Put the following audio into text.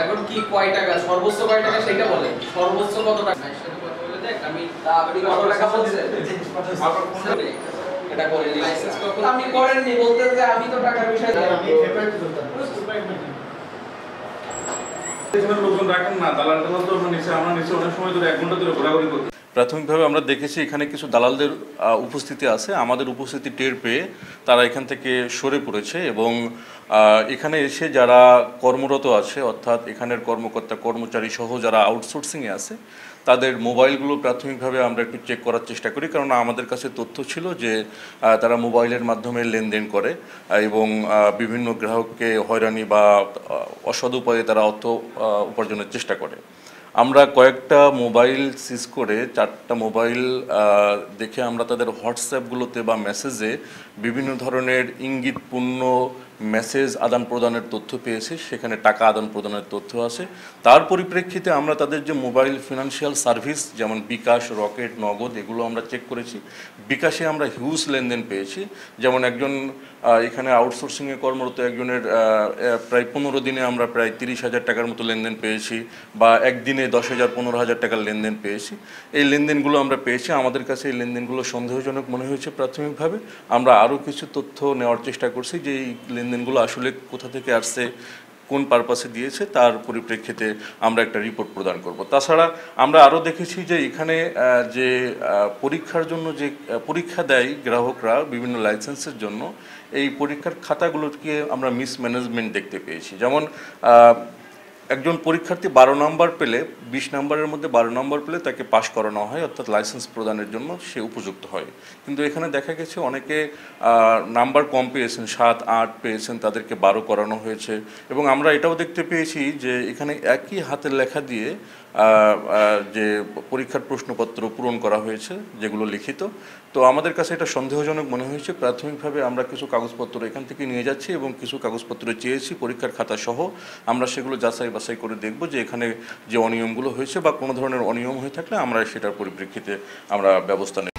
এখন কি কয় টাকা সর্বোচ্চ কয় টাকা সেটা বলেন, সর্বোচ্চ কত টাকা সেটা কথা বলে দেখ। আমি আপনি কত টাকা বলছেন এটা করে লাইসেন্স কখন আপনি করেননি বলতে যে আমি তো টাকার বিষয় আমি ফেভারিট করতাম এখানে লোকজন রাখেন না, দালাল টালাল তো আমরা নিচে অনেক সময় ধরে 1 ঘন্টা ধরে ঘোরাঘুরি করতে। প্রাথমিকভাবে আমরা দেখেছি এখানে কিছু দালালদের উপস্থিতি আছে, আমাদের উপস্থিতি টের পেয়ে তারা এখান থেকে সরে পড়েছে এবং এখানে এসে যারা কর্মরত আছে অর্থাৎ এখানের কর্মকর্তা কর্মচারী সহ যারা আউটসোর্সিংয়ে আছে তাদের মোবাইলগুলো প্রাথমিকভাবে আমরা একটু চেক করার চেষ্টা করি, কারণ আমাদের কাছে তথ্য ছিল যে তারা মোবাইলের মাধ্যমে লেনদেন করে এবং বিভিন্ন গ্রাহককে হয়রানি বা অসৎ উপায়ে তারা অর্থ উপার্জনের চেষ্টা করে। আমরা কয়েকটা মোবাইল সিজ করে 4টা মোবাইল দেখে আমরা তাদের হোয়াটসঅ্যাপগুলোতে বা মেসেজে বিভিন্ন ধরনের ইঙ্গিতপূর্ণ মেসেজ আদান প্রদানের তথ্য পেয়েছি, সেখানে টাকা আদান প্রদানের তথ্য আছে। তার পরিপ্রেক্ষিতে আমরা তাদের যে মোবাইল ফিনান্সিয়াল সার্ভিস যেমন বিকাশ, রকেট, নগদ এগুলো আমরা চেক করেছি। বিকাশে আমরা হিউজ লেনদেন পেয়েছি, যেমন একজন এখানে আউটসোর্সিংয়ে কর্মরত একজনের প্রায় 15 দিনে আমরা প্রায় 30,000 টাকার মতো লেনদেন পেয়েছি, বা একদিনে 10,000 15,000 টাকার লেনদেন পেয়েছি। এই লেনদেনগুলো আমরা পেয়েছি, আমাদের কাছে এই লেনদেনগুলো সন্দেহজনক মনে হয়েছে প্রাথমিকভাবে। আমরা আরও কিছু তথ্য নেওয়ার চেষ্টা করছি যে এই লেনদেনগুলো আসলে কোথা থেকে আসছে, কোন পারপাসে দিয়েছে, তার পরিপ্রেক্ষিতে আমরা একটা রিপোর্ট প্রদান করব। তাছাড়া আমরা আরও দেখেছি যে এখানে যে পরীক্ষার জন্য যে পরীক্ষা দেয় গ্রাহকরা বিভিন্ন লাইসেন্সের জন্য, এই পরীক্ষার খাতাগুলোকে আমরা মিসম্যানেজমেন্ট দেখতে পেয়েছি। যেমন একজন পরীক্ষার্থী 12 নম্বর পেলে 20 নম্বরের মধ্যে 12 নম্বর পেলে তাকে পাশ করানো হয়, অর্থাৎ লাইসেন্স প্রদানের জন্য সে উপযুক্ত হয়। কিন্তু এখানে দেখা গেছে অনেকে নাম্বার কম পেয়েছেন, 7, 8 পেয়েছেন, তাদেরকে 12 করানো হয়েছে। এবং আমরা এটাও দেখতে পেয়েছি যে এখানে একই হাতের লেখা দিয়ে যে পরীক্ষার প্রশ্নপত্র পূরণ করা হয়েছে যেগুলো লিখিত। তো আমাদের কাছে এটা সন্দেহজনক মনে হয়েছে। প্রাথমিকভাবে আমরা কিছু কাগজপত্র এখান থেকে নিয়ে যাচ্ছি এবং কিছু কাগজপত্র চেয়েছি পরীক্ষার খাতা সহ। আমরা সেগুলো যাচাই বাছাই করে দেখব যে এখানে যে অনিয়মগুলো হয়েছে বা কোনো ধরনের অনিয়ম হয়ে থাকলে আমরা সেটার পরিপ্রেক্ষিতে আমরা ব্যবস্থা নেব।